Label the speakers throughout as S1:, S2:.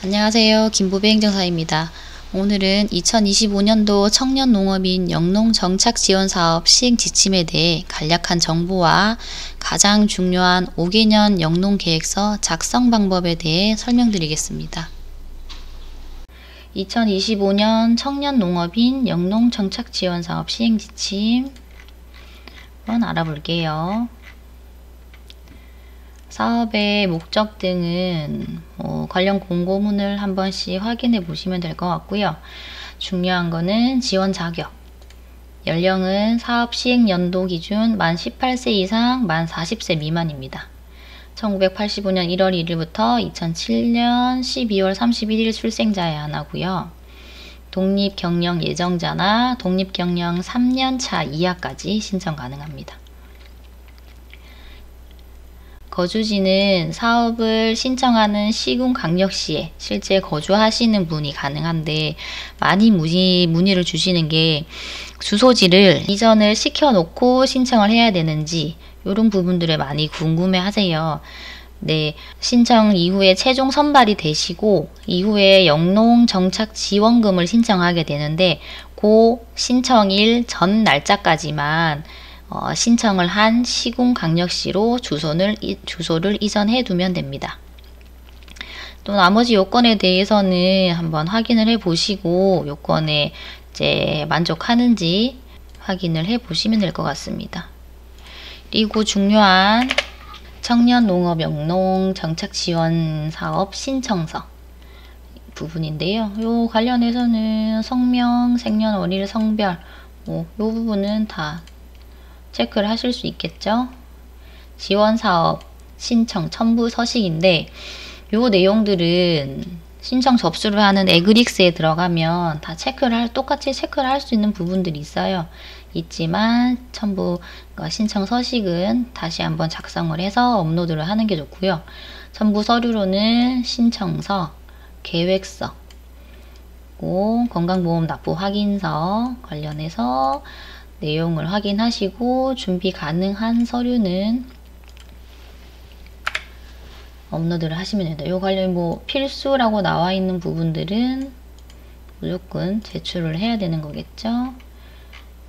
S1: 안녕하세요. 김보배 행정사입니다. 오늘은 2025년도 청년농업인 영농정착지원사업 시행 지침에 대해 간략한 정보와 가장 중요한 5개년 영농계획서 작성 방법에 대해 설명드리겠습니다. 2025년 청년농업인 영농정착지원사업 시행 지침 한번 알아볼게요. 사업의 목적 등은 관련 공고문을 한 번씩 확인해 보시면 될 것 같고요. 중요한 거는 지원 자격. 연령은 사업 시행 연도 기준 만 18세 이상 만 40세 미만입니다. 1985년 1월 1일부터 2007년 12월 31일 출생자에 한하고요. 독립경영 예정자나 독립경영 3년차 이하까지 신청 가능합니다. 거주지는 사업을 신청하는 시군광역시에 실제 거주하시는 분이 가능한데, 많이 문의를 주시는 게 주소지를 이전을 시켜놓고 신청을 해야 되는지 이런 부분들을 많이 궁금해 하세요. 네, 신청 이후에 최종 선발이 되시고 이후에 영농정착지원금을 신청하게 되는데, 그 신청일 전 날짜까지만 신청을 한 시군광역시로 주소를 이전해 두면 됩니다. 또 나머지 요건에 대해서는 한번 확인을 해 보시고 요건에 이제 만족하는지 확인을 해 보시면 될 것 같습니다. 그리고 중요한 청년농업 영농정착지원사업 신청서 부분인데요. 요 관련해서는 성명, 생년월일, 성별 요 부분은 다 체크를 하실 수 있겠죠. 지원사업 신청 첨부 서식인데, 요 내용들은 신청 접수를 하는 에그릭스에 들어가면 다 똑같이 체크를 할 수 있는 부분들이 있지만 첨부 신청 서식은 다시 한번 작성을 해서 업로드를 하는 게 좋고요. 첨부 서류로는 신청서, 계획서, 건강보험 납부 확인서 관련해서 내용을 확인하시고 준비 가능한 서류는 업로드를 하시면 됩니다. 이 관련 필수라고 나와 있는 부분들은 무조건 제출을 해야 되는 거겠죠.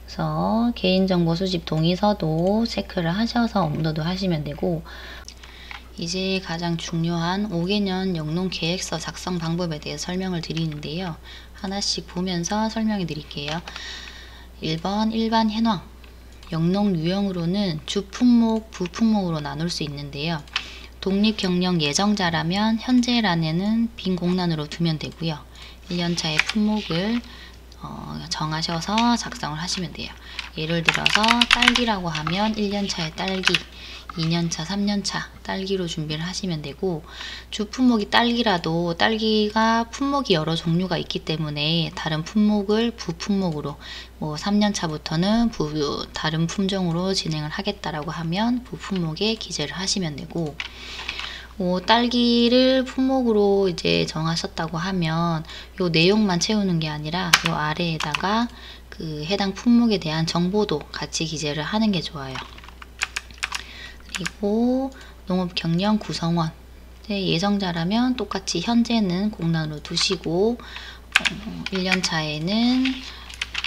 S1: 그래서 개인정보 수집 동의서도 체크를 하셔서 업로드 하시면 되고, 이제 가장 중요한 5개년 영농계획서 작성 방법에 대해 설명을 드리는데요. 하나씩 보면서 설명해 드릴게요. 1번 일반 현황. 영농 유형으로는 주품목, 부품목으로 나눌 수 있는데요. 독립경영 예정자라면 현재란에는 빈 공란으로 두면 되고요. 1년차의 품목을 정하셔서 작성을 하시면 돼요. 예를 들어서 딸기라고 하면 1년차의 딸기, 2년차, 3년차 딸기로 준비를 하시면 되고, 주품목이 딸기라도 딸기가 품목이 여러 종류가 있기 때문에 다른 품목을 부품목으로 3년차부터는 다른 품종으로 진행을 하겠다라고 하면 부품목에 기재를 하시면 되고, 딸기를 품목으로 이제 정하셨다고 하면 요 내용만 채우는 게 아니라 요 아래에다가 그 해당 품목에 대한 정보도 같이 기재를 하는 게 좋아요. 그리고 농업경영 구성원 예정자라면 똑같이 현재는 공란으로 두시고 1년차에는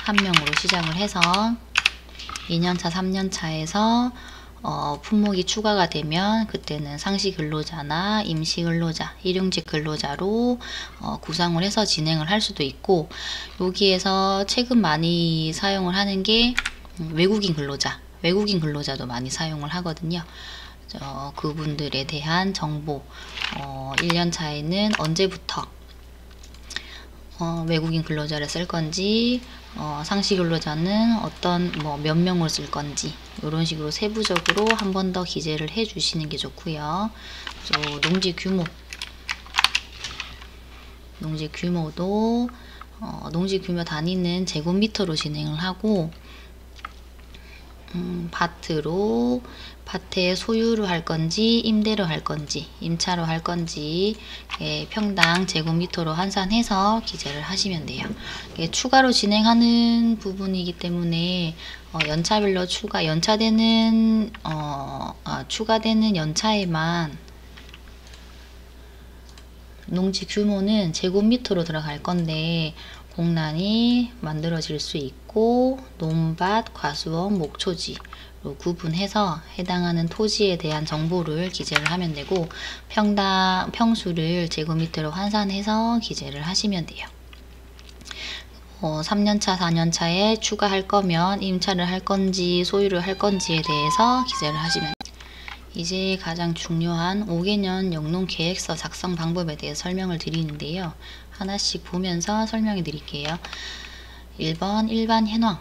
S1: 한 명으로 시작을 해서 2년차, 3년차에서 품목이 추가가 되면 그때는 상시 근로자나 임시 근로자, 일용직 근로자로 구성을 해서 진행을 할 수도 있고, 여기에서 최근 많이 사용을 하는 게 외국인 근로자도 많이 사용을 하거든요. 그분들에 대한 정보, 1년차에는 언제부터 외국인 근로자를 쓸 건지, 상시 근로자는 어떤 몇 명을 쓸 건지 이런 식으로 세부적으로 한 번 더 기재를 해 주시는 게 좋고요. 농지 규모도 농지 규모 단위는 제곱미터로 진행을 하고, 밭에 소유로 할 건지 임대로 할 건지 임차로 할 건지 평당 제곱미터로 환산해서 기재를 하시면 돼요. 추가로 진행하는 부분이기 때문에 연차별로 추가되는 연차에만 농지 규모는 제곱미터로 들어갈 건데 공란이 만들어질 수 있고 논밭, 과수원, 목초지로 구분해서 해당하는 토지에 대한 정보를 기재를 하면 되고 평수를 제곱미터로 환산해서 기재를 하시면 돼요. 3년차, 4년차에 추가할 거면 임차를 할 건지 소유를 할 건지에 대해서 기재를 하시면 돼요. 이제 가장 중요한 5개년 영농계획서 작성 방법에 대해 설명을 드리는데요. 하나씩 보면서 설명해 드릴게요. 1번 일반 현황.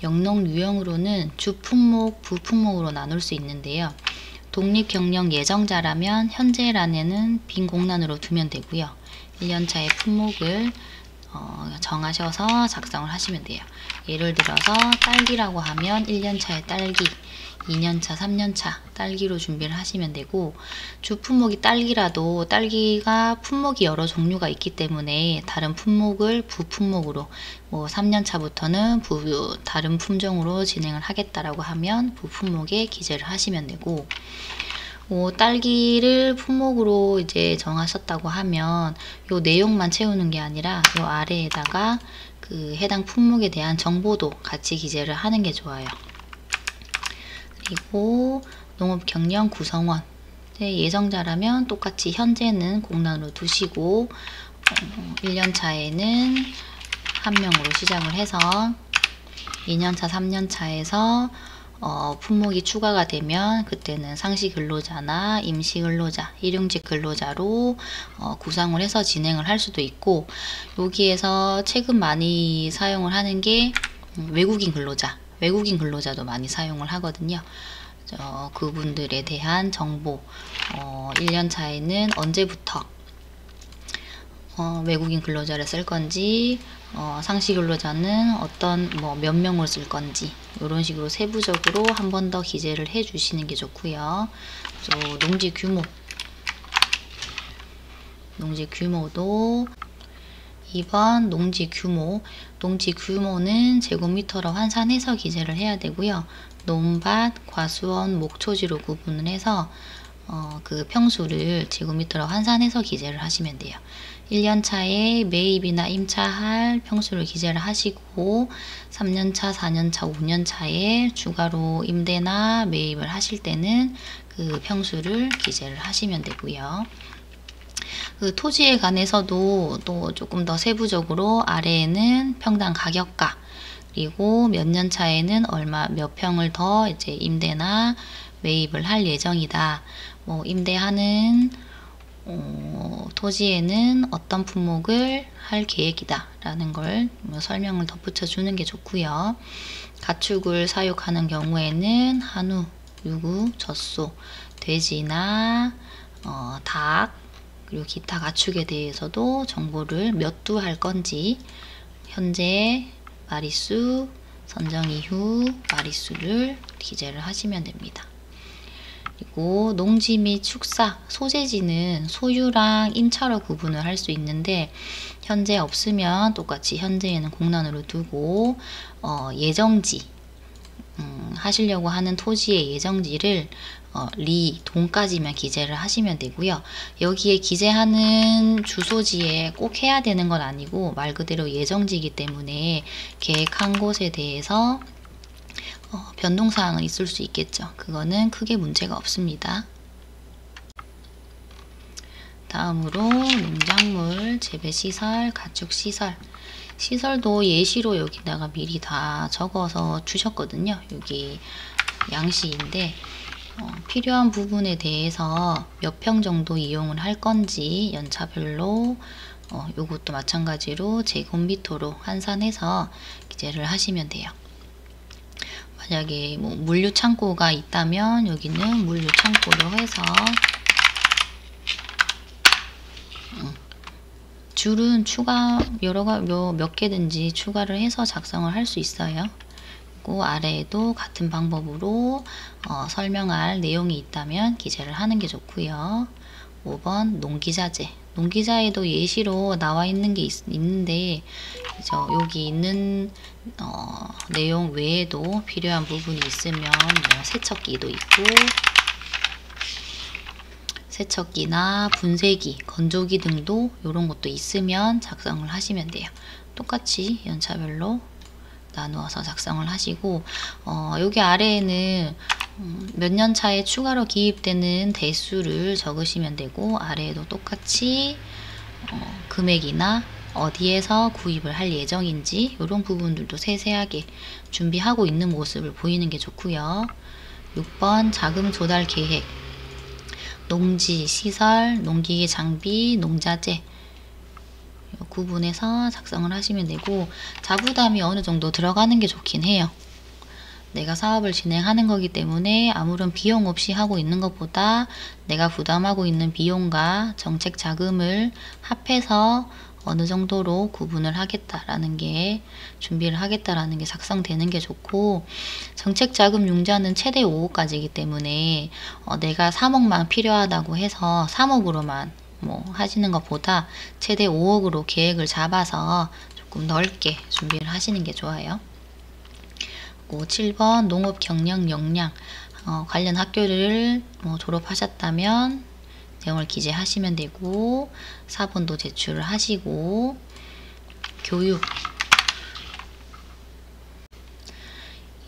S1: 영농 유형으로는 주품목, 부품목으로 나눌 수 있는데요. 독립경영 예정자라면 현재란에는 빈 공란으로 두면 되고요. 1년차의 품목을 정하셔서 작성을 하시면 돼요. 예를 들어서 딸기라고 하면 1년차의 딸기, 2년차, 3년차 딸기로 준비를 하시면 되고, 주품목이 딸기라도 딸기가 품목이 여러 종류가 있기 때문에 다른 품목을 부품목으로 3년차부터는 다른 품종으로 진행을 하겠다라고 하면 부품목에 기재를 하시면 되고, 딸기를 품목으로 이제 정하셨다고 하면 요 내용만 채우는 게 아니라 요 아래에다가 그 해당 품목에 대한 정보도 같이 기재를 하는 게 좋아요. 그리고 농업경영 구성원 예정자라면 똑같이 현재는 공란으로 두시고 1년차에는 한 명으로 시작을 해서 2년차, 3년차에서 품목이 추가가 되면 그때는 상시 근로자나 임시 근로자, 일용직 근로자로 구상을 해서 진행을 할 수도 있고, 여기에서 최근 많이 사용을 하는 게 외국인 근로자도 많이 사용을 하거든요. 그분들에 대한 정보, 1년차에는 언제부터 외국인 근로자를 쓸 건지, 상시 근로자는 어떤 몇 명을 쓸 건지 이런 식으로 세부적으로 한 번 더 기재를 해 주시는 게 좋고요. 농지 규모도 2번 농지 규모는 제곱미터로 환산해서 기재를 해야 되고요. 논밭, 과수원, 목초지로 구분을 해서 그 평수를 제곱미터로 환산해서 기재를 하시면 돼요. 1년차에 매입이나 임차할 평수를 기재를 하시고 3년차, 4년차, 5년차에 추가로 임대나 매입을 하실 때는 그 평수를 기재를 하시면 되고요. 그 토지에 관해서도 또 조금 더 세부적으로 아래에는 평당 가격가, 그리고 몇 년 차에는 몇 평을 더 이제 임대나 매입을 할 예정이다. 임대하는 토지에는 어떤 품목을 할 계획이다 라는 걸 설명을 덧붙여 주는 게 좋고요. 가축을 사육하는 경우에는 한우, 유구, 젖소, 돼지나 닭, 그리고 기타 가축에 대해서도 정보를 몇 두 할 건지, 현재 마리수, 선정 이후 마리수를 기재를 하시면 됩니다. 그리고 농지 및 축사, 소재지는 소유랑 임차로 구분을 할 수 있는데, 현재 없으면 똑같이 현재에는 공란으로 두고, 예정지, 하시려고 하는 토지의 예정지를 동까지만 기재를 하시면 되고요. 여기에 기재하는 주소지에 꼭 해야 되는 건 아니고 말 그대로 예정지이기 때문에 계획한 곳에 대해서 변동사항은 있을 수 있겠죠. 그거는 크게 문제가 없습니다. 다음으로 농작물, 재배시설, 가축시설. 시설도 예시로 여기다가 미리 다 적어서 주셨거든요. 여기 양시인데 필요한 부분에 대해서 몇 평 정도 이용을 할 건지 연차별로 요것도 마찬가지로 제곱미터로 환산해서 기재를 하시면 돼요. 만약에 물류창고가 있다면 여기는 물류창고로 해서 줄은 추가 몇 개든지 추가를 해서 작성을 할 수 있어요. 그리고 아래에도 같은 방법으로 설명할 내용이 있다면 기재를 하는 게 좋고요. 5번 농기자재. 농기자에도 예시로 나와 있는 게 있는데 여기 있는 내용 외에도 필요한 부분이 있으면 세척기도 있고 세척기나 분쇄기, 건조기 등도 이런 것도 있으면 작성을 하시면 돼요. 똑같이 연차별로 나누어서 작성을 하시고 여기 아래에는 몇 년 차에 추가로 기입되는 대수를 적으시면 되고, 아래에도 똑같이 금액이나 어디에서 구입을 할 예정인지 이런 부분들도 세세하게 준비하고 있는 모습을 보이는 게 좋고요. 6번 자금 조달 계획, 농지, 시설, 농기계 장비, 농자재 이 구분해서 작성을 하시면 되고, 자부담이 어느 정도 들어가는 게 좋긴 해요. 내가 사업을 진행하는 거기 때문에 아무런 비용 없이 하고 있는 것보다 내가 부담하고 있는 비용과 정책 자금을 합해서 어느 정도로 구분을 하겠다라는 게, 준비를 하겠다라는 게 작성되는 게 좋고, 정책 자금 융자는 최대 5억까지이기 때문에 내가 3억만 필요하다고 해서 3억으로만 하시는 것보다 최대 5억으로 계획을 잡아서 조금 넓게 준비를 하시는 게 좋아요. 7번 농업 경영 역량, 관련 학교를 졸업하셨다면 내용을 기재하시면 되고, 4번도 제출을 하시고, 교육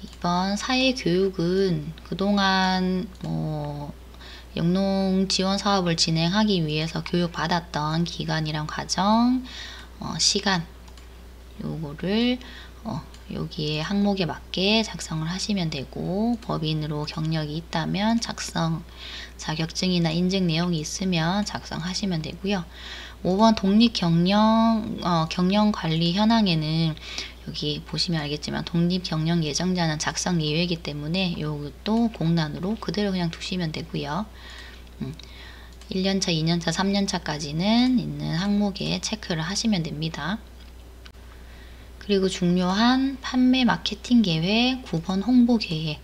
S1: 2번 사회교육은 그동안 영농 지원 사업을 진행하기 위해서 교육받았던 기간이랑 과정, 시간 요거를 여기에 항목에 맞게 작성을 하시면 되고, 법인으로 경력이 있다면 작성, 자격증이나 인증 내용이 있으면 작성하시면 되고요. 5번 독립경영관리 현황에는 여기 보시면 알겠지만 독립경영 예정자는 작성 예외이기 때문에 이것도 공란으로 그대로 그냥 두시면 되고요. 1년차, 2년차, 3년차까지는 있는 항목에 체크를 하시면 됩니다. 그리고 중요한 판매 마케팅 계획, 9번 홍보 계획.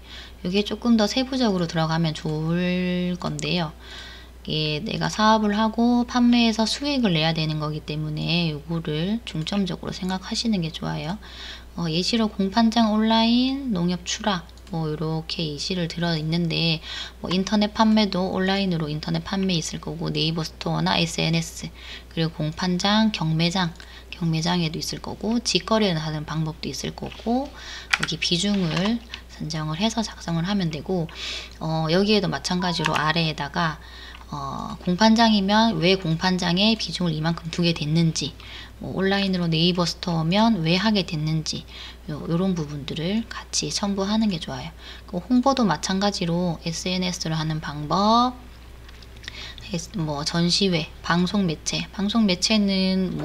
S1: 이게 조금 더 세부적으로 들어가면 좋을 건데요. 이게 내가 사업을 하고 판매해서 수익을 내야 되는 거기 때문에 이거를 중점적으로 생각하시는 게 좋아요. 예시로 공판장 온라인, 농협 출하 이렇게 예시를 들어 있는데, 인터넷 판매도 온라인으로 인터넷 판매 있을 거고, 네이버 스토어나 SNS, 그리고 공판장, 경매장에도 있을 거고, 직거래를 하는 방법도 있을 거고, 여기 비중을 선정을 해서 작성을 하면 되고, 여기에도 마찬가지로 아래에다가 공판장이면 왜 공판장에 비중을 이만큼 두게 됐는지, 온라인으로 네이버 스토어면 왜 하게 됐는지, 이런 부분들을 같이 첨부하는 게 좋아요. 홍보도 마찬가지로 SNS로 하는 방법, 전시회, 방송 매체는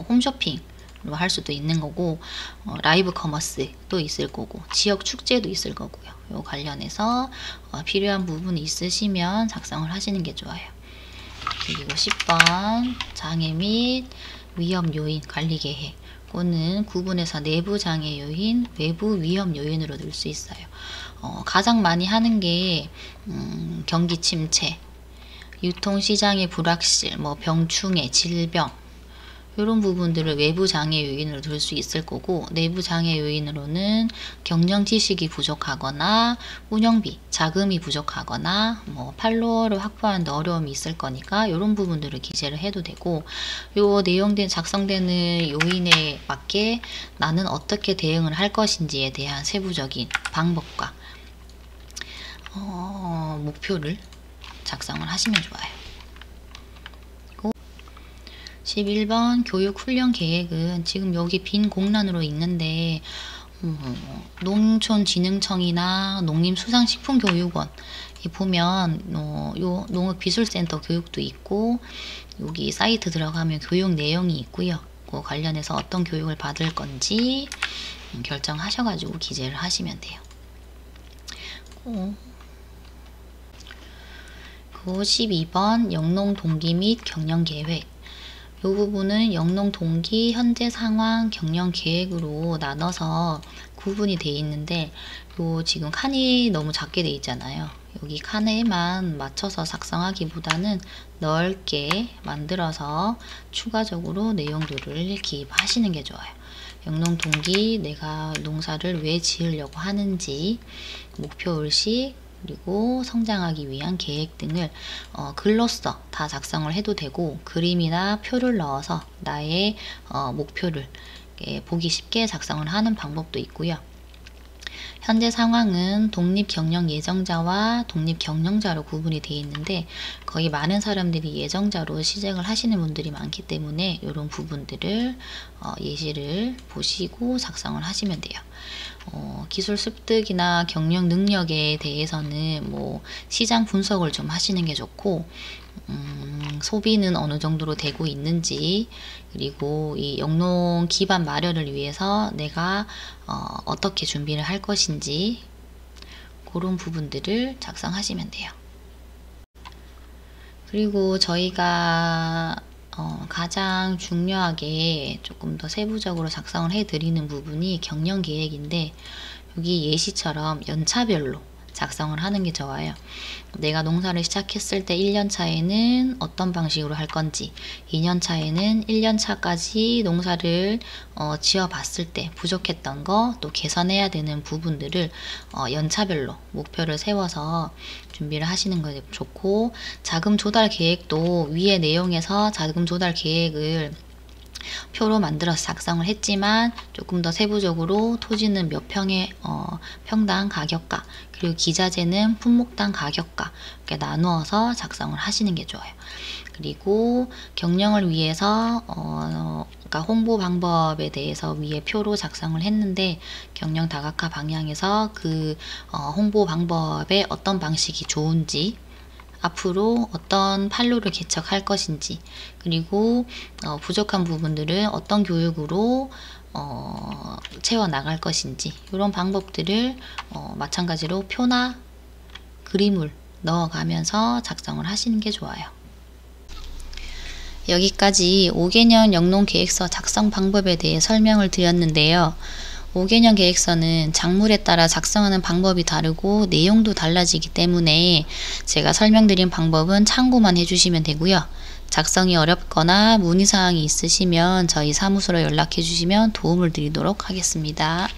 S1: 홈쇼핑 할 수도 있는 거고, 라이브 커머스도 있을 거고, 지역 축제도 있을 거고요. 요 관련해서 필요한 부분이 있으시면 작성을 하시는 게 좋아요. 그리고 10번 장애 및 위험 요인 관리 계획. 이거는 구분해서 내부 장애 요인, 외부 위험 요인으로 넣을 수 있어요. 가장 많이 하는 게 경기 침체, 유통시장의 불확실, 병충해, 질병, 이런 부분들을 외부 장애 요인으로 들 수 있을 거고, 내부 장애 요인으로는 경영 지식이 부족하거나 운영비, 자금이 부족하거나 팔로워를 확보하는 데 어려움이 있을 거니까 이런 부분들을 기재를 해도 되고, 요 내용된 작성되는 요인에 맞게 나는 어떻게 대응을 할 것인지에 대한 세부적인 방법과 목표를 작성을 하시면 좋아요. 11번 교육훈련 계획은 지금 여기 빈 공란으로 있는데, 농촌진흥청이나 농림수산식품교육원 보면 요 농업기술센터 교육도 있고, 여기 사이트 들어가면 교육 내용이 있고요. 그 관련해서 어떤 교육을 받을 건지 결정하셔가지고 기재를 하시면 돼요. 12번 영농 동기 및 경영 계획. 이 부분은 영농 동기, 현재 상황, 경영 계획으로 나눠서 구분이 되어 있는데, 요 지금 칸이 너무 작게 되어 있잖아요. 여기 칸에만 맞춰서 작성하기보다는 넓게 만들어서 추가적으로 내용들을 기입하시는 게 좋아요. 영농 동기, 내가 농사를 왜 지으려고 하는지, 목표 의식, 그리고 성장하기 위한 계획 등을 글로써 다 작성을 해도 되고, 그림이나 표를 넣어서 나의 목표를 보기 쉽게 작성을 하는 방법도 있고요. 현재 상황은 독립경영 예정자와 독립경영자로 구분이 되어 있는데, 거의 많은 사람들이 예정자로 시작을 하시는 분들이 많기 때문에 이런 부분들을 예시를 보시고 작성을 하시면 돼요. 기술 습득이나 경영 능력에 대해서는 뭐 시장 분석을 좀 하시는 게 좋고, 소비는 어느 정도로 되고 있는지, 그리고 이 영농 기반 마련을 위해서 내가 어떻게 준비를 할 것인지, 그런 부분들을 작성하시면 돼요. 그리고 저희가 가장 중요하게 조금 더 세부적으로 작성을 해드리는 부분이 경영 계획인데, 여기 예시처럼 연차별로 작성을 하는 게 좋아요. 내가 농사를 시작했을 때 1년 차에는 어떤 방식으로 할 건지, 2년 차에는 1년 차까지 농사를 지어봤을 때 부족했던 거, 또 개선해야 되는 부분들을 연차별로 목표를 세워서 준비를 하시는 게 좋고, 자금 조달 계획도 위의 내용에서 자금 조달 계획을 표로 만들어서 작성을 했지만, 조금 더 세부적으로 토지는 몇 평에 평당 가격가, 그리고 기자재는 품목당 가격가, 이렇게 나누어서 작성을 하시는 게 좋아요. 그리고 경영을 위해서 그러니까 홍보 방법에 대해서 위에 표로 작성을 했는데, 경영 다각화 방향에서 그 홍보 방법에 어떤 방식이 좋은지, 앞으로 어떤 판로를 개척할 것인지, 그리고 부족한 부분들을 어떤 교육으로 채워 나갈 것인지, 이런 방법들을 마찬가지로 표나 그림을 넣어가면서 작성을 하시는 게 좋아요. 여기까지 5개년 영농계획서 작성 방법에 대해 설명을 드렸는데요. 5개년 계획서는 작물에 따라 작성하는 방법이 다르고 내용도 달라지기 때문에 제가 설명드린 방법은 참고만 해주시면 되고요. 작성이 어렵거나 문의사항이 있으시면 저희 사무소로 연락해 주시면 도움을 드리도록 하겠습니다.